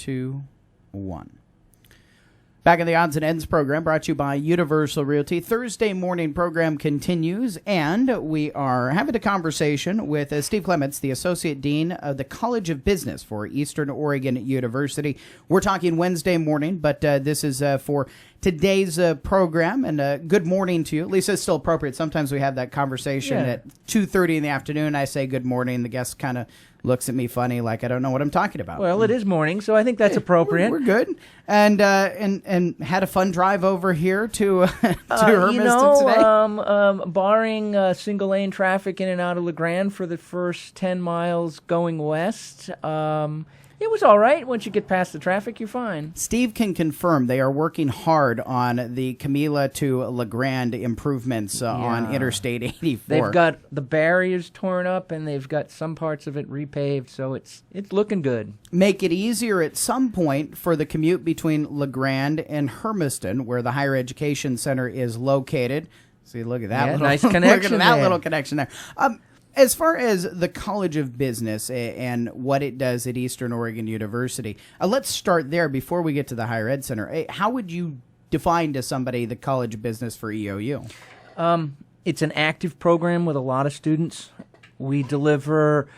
2, 1. Back in the Odds and Ends program, brought to you by Universal Realty. Thursday morning program continues, and we are having a conversation with Steve Clements, the Associate Dean of the College of Business for Eastern Oregon University. We're talking Wednesday morning, but this is for today's program, and good morning to you. At least it's still appropriate. Sometimes we have that conversation at 2:30 in the afternoon. I say good morning. The guest kind of looks at me funny, like I don't know what I'm talking about. Well, it is morning, so I think that's appropriate. We're good, and had a fun drive over here to Hermiston today. Barring single lane traffic in and out of LeGrand for the first 10 miles going west, it was all right. Once you get past the traffic, you're fine. Steve can confirm they are working hard on the Camila to LeGrand improvements on Interstate 84. They've got the barriers torn up, and they've got some parts of it repaved, so it's looking good. Make it easier at some point for the commute between LeGrand and Hermiston, where the higher education center is located. See, look at that nice connection. Look at that little connection there. As far as the College of Business and what it does at Eastern Oregon University, let's start there before we get to the Higher Ed Center. How would you define to somebody the College of Business for EOU? It's an active program with a lot of students. We deliver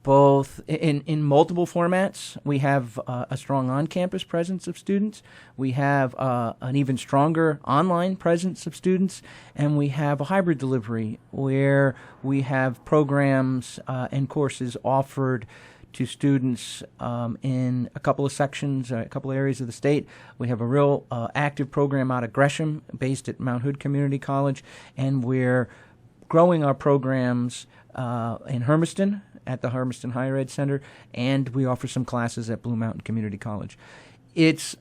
both in multiple formats. We have a strong on-campus presence of students. We have an even stronger online presence of students. And we have a hybrid delivery where we have programs and courses offered to students in a couple of sections, a couple of areas of the state. We have a real active program out of Gresham based at Mount Hood Community College. And we're growing our programs in Hermiston, at the Hermiston Higher Ed Center, and we offer some classes at Blue Mountain Community College. It's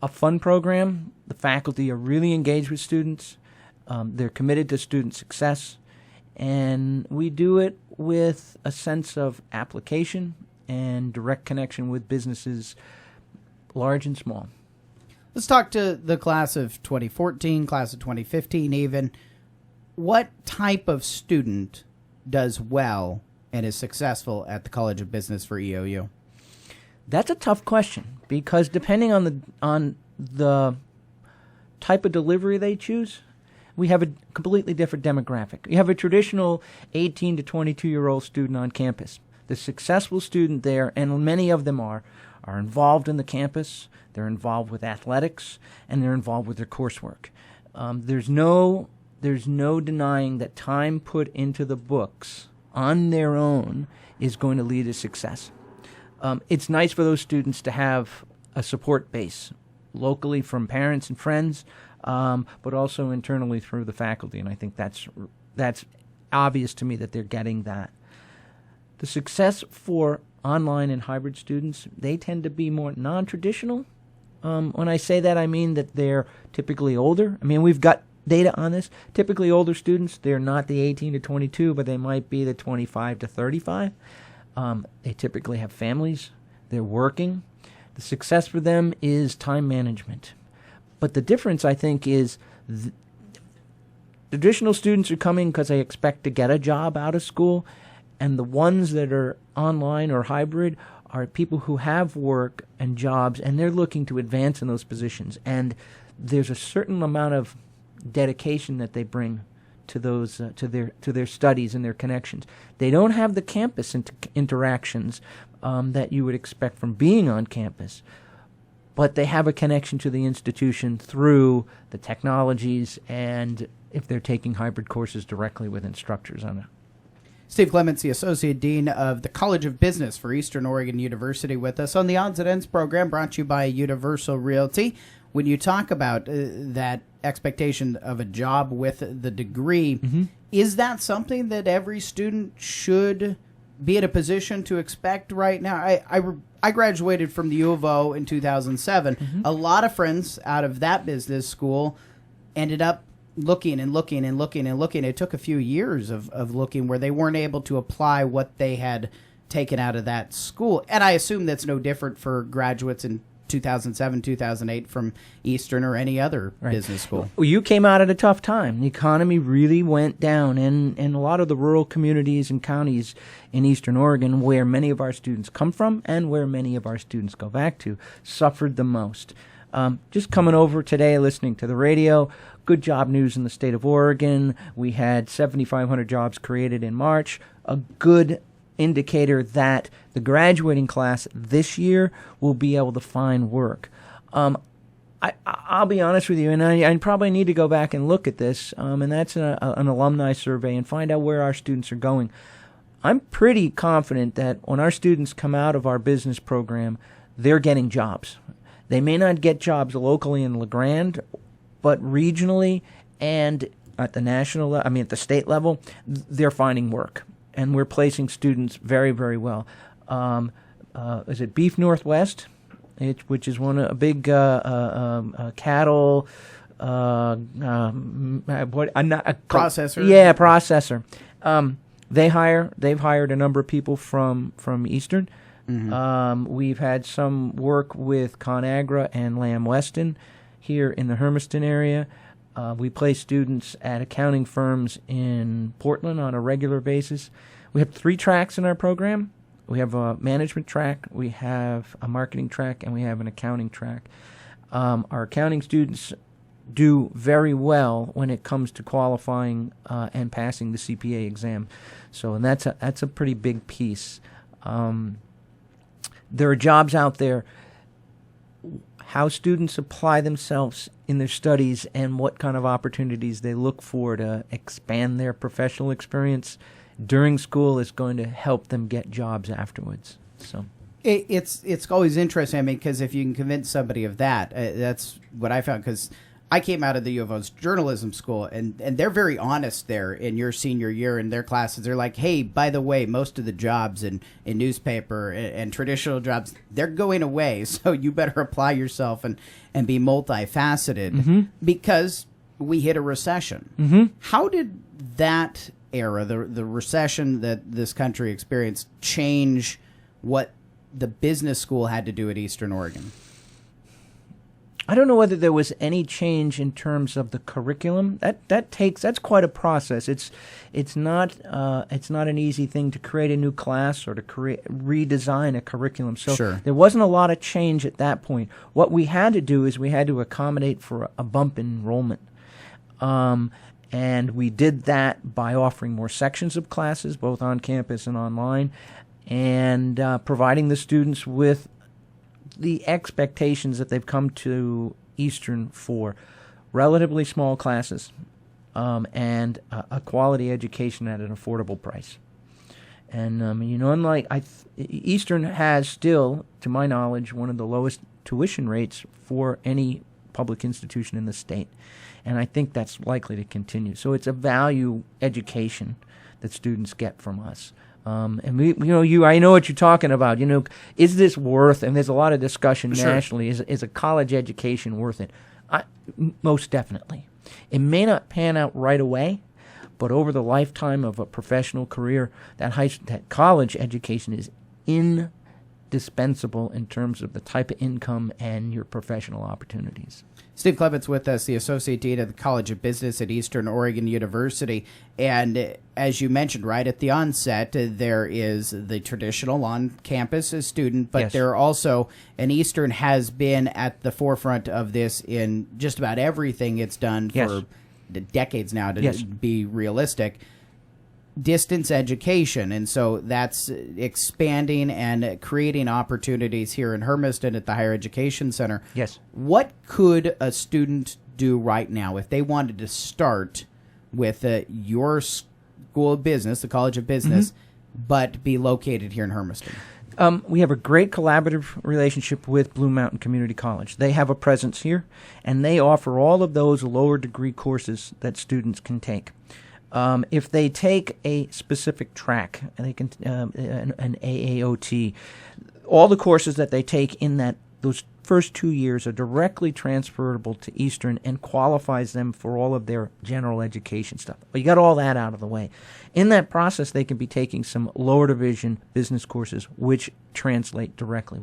a fun program. The faculty are really engaged with students. They're committed to student success, and we do it with a sense of application and direct connection with businesses, large and small. Let's talk to the class of 2014, class of 2015 even. What type of student does well and is successful at the College of Business for EOU? That's a tough question, because depending on the type of delivery they choose, we have a completely different demographic. You have a traditional 18 to 22-year-old student on campus. The successful student there, and many of them are involved in the campus, they're involved with athletics, and they're involved with their coursework. There's no denying that time put into the books on their own is going to lead to success. It's nice for those students to have a support base locally from parents and friends, but also internally through the faculty, and I think that's obvious to me that they're getting that. The success for online and hybrid students, they tend to be more non-traditional. When I say that, I mean that they're typically older. I mean, we've got data on this. Typically older students, they're not the 18 to 22, but they might be the 25 to 35. They typically have families. They're working. The success for them is time management. But the difference, I think, is traditional students are coming because they expect to get a job out of school, and the ones that are online or hybrid are people who have work and jobs, and they're looking to advance in those positions. And there's a certain amount of dedication that they bring to those to their studies and their connections. They don't have the campus interactions that you would expect from being on campus, but they have a connection to the institution through the technologies, and if they're taking hybrid courses directly with instructors on it. Steve Clements, the Associate Dean of the College of Business for Eastern Oregon University, with us on the Odds and Ends program, brought to you by Universal Realty. When you talk about that expectation of a job with the degree, is that something that every student should be in a position to expect right now? I graduated from the U of O in 2007. A lot of friends out of that business school ended up looking and looking and looking and looking. It took a few years of looking where they weren't able to apply what they had taken out of that school. And I assume that's no different for graduates in 2007, 2008 from Eastern or any other business school. Well, you came out at a tough time. The economy really went down, and a lot of the rural communities and counties in Eastern Oregon, where many of our students come from and where many of our students go back to, suffered the most. Just coming over today, listening to the radio, good job news in the state of Oregon. We had 7,500 jobs created in March, a good indicator that the graduating class this year will be able to find work. I'll be honest with you, and I probably need to go back and look at this, and that's an alumni survey, and find out where our students are going. I'm pretty confident that when our students come out of our business program, they're getting jobs. They may not get jobs locally in La Grande, but regionally and at the state level, they're finding work. And we're placing students very, very well. Is it Beef Northwest, which is a big cattle processor? Yeah, processor. They've hired a number of people from Eastern. Mm-hmm. We've had some work with ConAgra and Lamb Weston here in the Hermiston area. We place students at accounting firms in Portland on a regular basis. We have 3 tracks in our program. We have a management track, we have a marketing track, and we have an accounting track. Our accounting students do very well when it comes to qualifying and passing the CPA exam. And that's a pretty big piece. There are jobs out there. How students apply themselves in their studies and what kind of opportunities they look for to expand their professional experience during school is going to help them get jobs afterwards. So it's always interesting, because if you can convince somebody of that, that's what I found, because I came out of the U of O's journalism school, and they're very honest there in your senior year in their classes. They're like, hey, by the way, most of the jobs in newspaper and traditional jobs, they're going away, so you better apply yourself and be multifaceted, mm-hmm. because we hit a recession. Mm-hmm. How did that era, the recession that this country experienced, change what the business school had to do at Eastern Oregon? I don't know whether there was any change in terms of the curriculum. That's quite a process. It's not an easy thing to create a new class or to redesign a curriculum. So sure. There wasn't a lot of change at that point. What we had to do is we had to accommodate for a bump in enrollment. And we did that by offering more sections of classes, both on campus and online, and providing the students with the expectations that they've come to Eastern for: relatively small classes and a quality education at an affordable price. And unlike Eastern has still, to my knowledge, one of the lowest tuition rates for any public institution in the state, and I think that's likely to continue. So it's a value education that students get from us. And I know what you're talking about. Is this worth? And there's a lot of discussion sure. nationally. Is a college education worth it? Most definitely. It may not pan out right away, but over the lifetime of a professional career, that college education is indispensable in terms of the type of income and your professional opportunities. Steve Clements with us, the Associate Dean of the College of Business at Eastern Oregon University. And as you mentioned right at the onset, there is the traditional on-campus student, but yes. there are also, and Eastern has been at the forefront of this in just about everything it's done yes. for decades now, to yes. be realistic. Distance education, and so that's expanding and creating opportunities here in Hermiston at the Higher Education Center. Yes. What could a student do right now if they wanted to start with your School of Business, the College of Business, mm-hmm. but be located here in Hermiston? We have a great collaborative relationship with Blue Mountain Community College. They have a presence here, and they offer all of those lower degree courses that students can take. If they take a specific track, and they can an AAOT, all the courses that they take in those first 2 years are directly transferable to Eastern and qualifies them for all of their general education stuff. But you got all that out of the way. In that process, they can be taking some lower division business courses, which translate directly.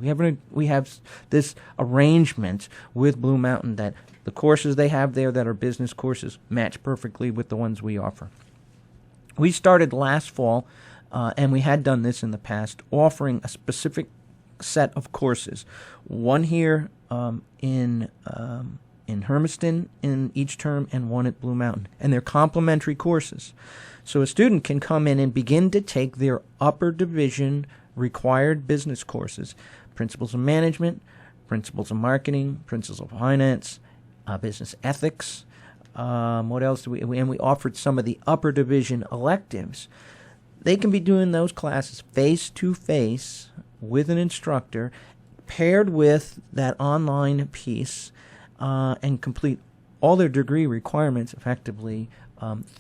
We have this arrangement with Blue Mountain that the courses they have there that are business courses match perfectly with the ones we offer. We started last fall, and we had done this in the past, offering a specific set of courses. One here in Hermiston in each term, and one at Blue Mountain. And they're complementary courses. So a student can come in and begin to take their upper division required business courses, principles of management, principles of marketing, principles of finance, business ethics. What else do we? And we offered some of the upper division electives. They can be doing those classes face to face with an instructor, paired with that online piece, and complete all their degree requirements effectively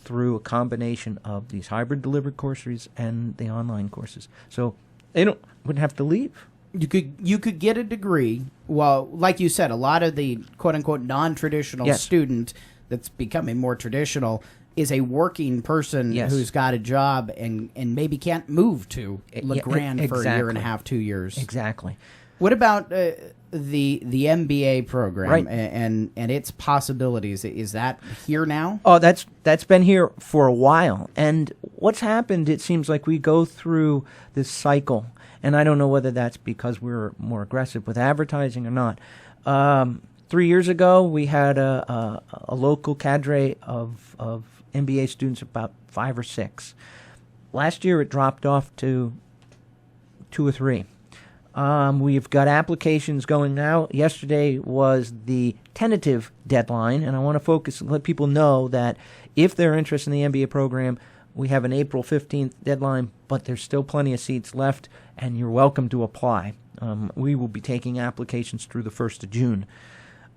through a combination of these hybrid delivered courses and the online courses. So they wouldn't have to leave. You could get a degree. Well, like you said, a lot of the quote unquote non-traditional student that's becoming more traditional is a working person who's got a job and maybe can't move to LeGrand for a year and a half, 2 years. Exactly. What about the MBA program Right. and its possibilities? Is that here now? Oh, that's been here for a while. And what's happened, it seems like we go through this cycle, and I don't know whether that's because we're more aggressive with advertising or not. 3 years ago, we had a local cadre of MBA students, about 5 or 6. Last year, it dropped off to 2 or 3. We've got applications going now. Yesterday was the tentative deadline, and I want to let people know that if they're interested in the MBA program, we have an April 15th deadline, but there's still plenty of seats left, and you're welcome to apply. We will be taking applications through the 1st of June.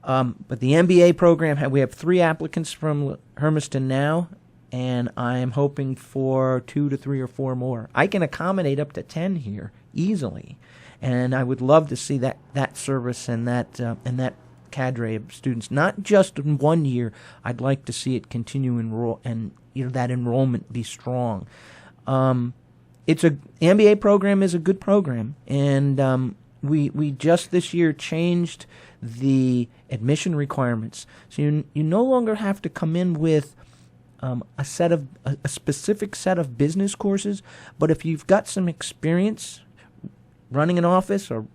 But the MBA program, we have 3 applicants from Hermiston now, and I am hoping for 2 to 3 or 4 more. I can accommodate up to 10 here easily, and I would love to see that service and that cadre of students, not just in 1 year. I'd like to see it continue enroll, and that enrollment be strong. The MBA program is a good program, and we just this year changed the admission requirements. So you no longer have to come in with a specific set of business courses, but if you've got some experience running an office or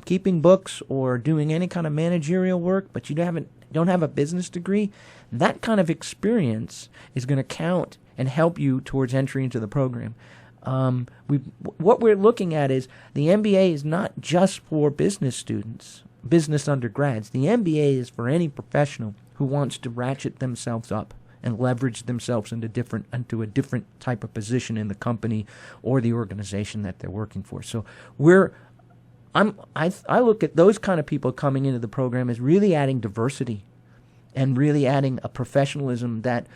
keeping books or doing any kind of managerial work, but you don't have a business degree, that kind of experience is going to count and help you towards entry into the program. What we're looking at is the MBA is not just for business students, business undergrads. The MBA is for any professional who wants to ratchet themselves up and leverage themselves into a different type of position in the company or the organization that they're working for. So I look at those kind of people coming into the program as really adding diversity and really adding a professionalism that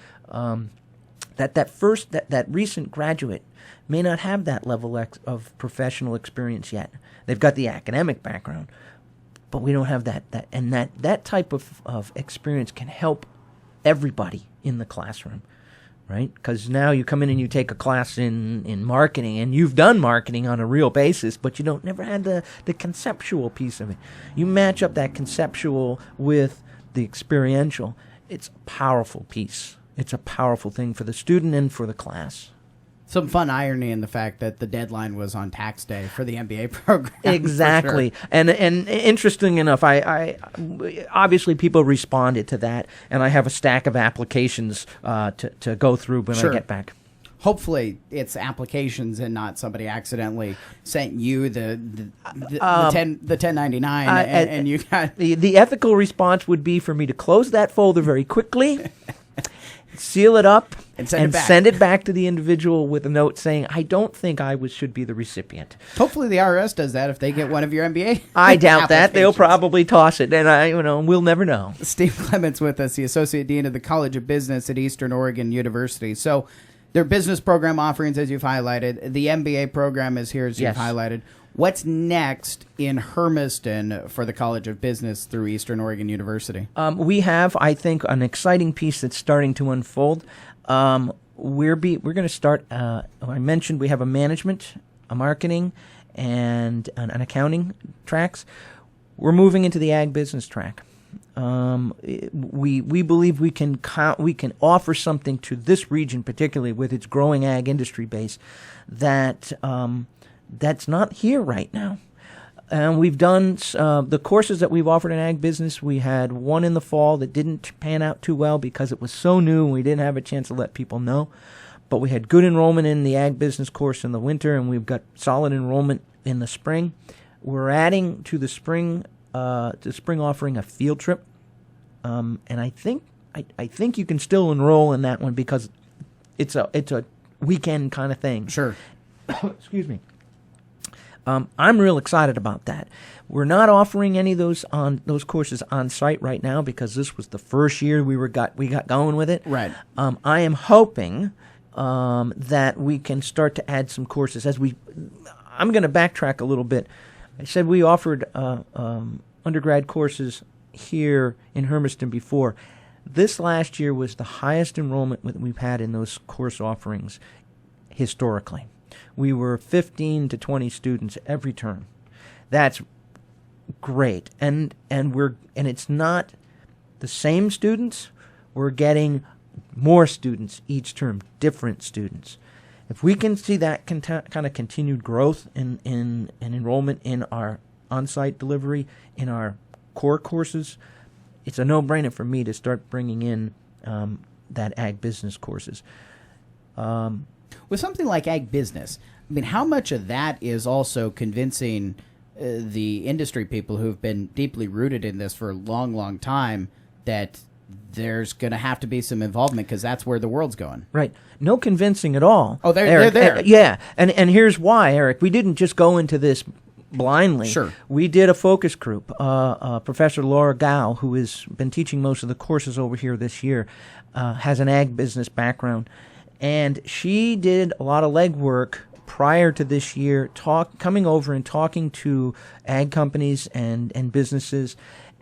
recent graduate may not have that level of professional experience yet. They've got the academic background, but we don't have that type of experience can help everybody in the classroom, right? Because now you come in and you take a class in marketing, and you've done marketing on a real basis, but you never had the conceptual piece of it. You match up that conceptual with the experiential. It's a powerful piece. It's a powerful thing for the student and for the class. Some fun irony in the fact that the deadline was on tax day for the MBA program. Exactly. Sure. And interesting enough, I obviously people responded to that, and I have a stack of applications to go through when I get back. Hopefully it's applications and not somebody accidentally sent you the 1099 and you got... The ethical response would be for me to close that folder very quickly, seal it up, and send it back to the individual with a note saying, I don't think should be the recipient. Hopefully the IRS does that if they get one of your MBA. I doubt that. They'll probably toss it, and we'll never know. Steve Clements with us, the Associate Dean of the College of Business at Eastern Oregon University. So their business program offerings, as you've highlighted, the MBA program is here, as you've highlighted. What's next in Hermiston for the College of Business through Eastern Oregon University? We have, I think, an exciting piece that's starting to unfold. We're going to start. I mentioned we have a management, a marketing, and an accounting tracks. We're moving into the ag business track. We believe we can offer something to this region, particularly with its growing ag industry base, that that's not here right now. And we've done the courses that we've offered in ag business. We had one in the fall that didn't pan out too well because it was so new and we didn't have a chance to let people know. But we had good enrollment in the ag business course in the winter, and we've got solid enrollment in the spring. We're adding to the spring offering a field trip, and I think you can still enroll in that one because it's a weekend kind of thing. Sure. Excuse me. I'm real excited about that. We're not offering any of those courses on site right now because this was the first year we got going with it. Right. I am hoping that we can start to add some courses I'm going to backtrack a little bit. I said we offered undergrad courses here in Hermiston before. This last year was the highest enrollment that we've had in those course offerings historically. We were 15 to 20 students every term. That's great, and it's not the same students. We're getting more students each term, different students. If we can see that kind of continued growth in enrollment in our on-site delivery, in our core courses, it's a no-brainer for me to start bringing in that ag business courses. With something like ag business, I mean, how much of that is also convincing the industry people who've been deeply rooted in this for a long, long time that there's going to have to be some involvement because that's where the world's going? Right. No convincing at all. Oh, they're there. Yeah. And here's why, Eric. We didn't just go into this blindly. Sure. We did a focus group. Professor Laura Gao, who has been teaching most of the courses over here this year, has an ag business background. And she did a lot of legwork prior to this year, coming over and talking to ag companies and businesses,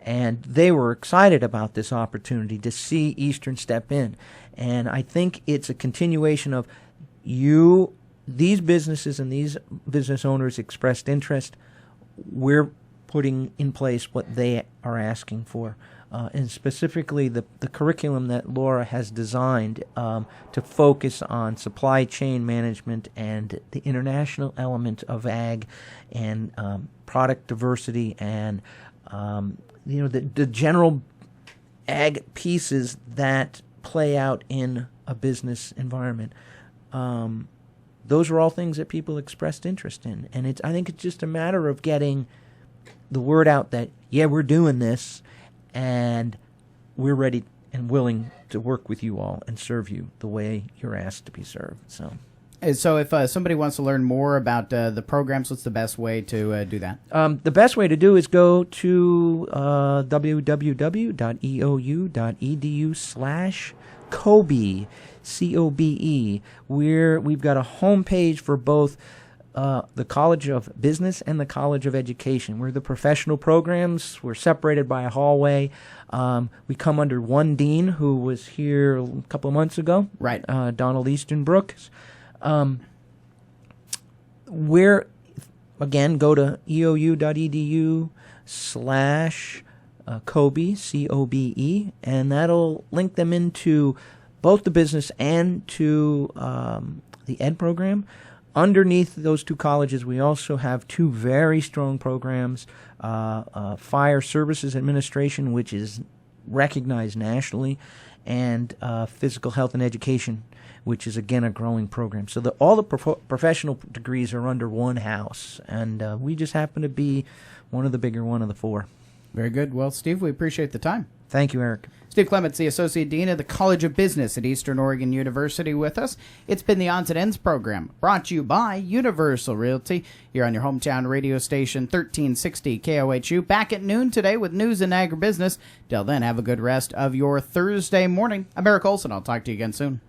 and they were excited about this opportunity to see Eastern step in. And I think it's a continuation of these businesses and these business owners expressed interest. We're putting in place what they are asking for. And specifically the curriculum that Laura has designed to focus on supply chain management and the international element of ag and product diversity and the general ag pieces that play out in a business environment. Those are all things that people expressed interest in, and I think it's just a matter of getting the word out that we're doing this. And we're ready and willing to work with you all and serve you the way you're asked to be served. So if somebody wants to learn more about the programs, what's the best way to do that? The best way to do is go to www.eou.edu/COBE, COBE, where we've got a homepage for both the College of Business and the College of Education. We're the professional programs. We're separated by a hallway. We come under one dean who was here a couple of months ago. Right. Donald Eastonbrooks. We're, again, go to eou.edu/COBE, COBE, and that'll link them into both the business and to the ed program. Underneath those two colleges, we also have two very strong programs, Fire Services Administration, which is recognized nationally, and Physical Health and Education, which is, again, a growing program. So all the professional degrees are under one house, and we just happen to be one of the four. Very good. Well, Steve, we appreciate the time. Thank you, Eric. Steve Clements, the Associate Dean of the College of Business at Eastern Oregon University with us. It's been the Odds and Ends program, brought to you by Universal Realty. You're on your hometown radio station, 1360 KOHU. Back at noon today with news and agribusiness. Till then, have a good rest of your Thursday morning. I'm Eric Olson. I'll talk to you again soon.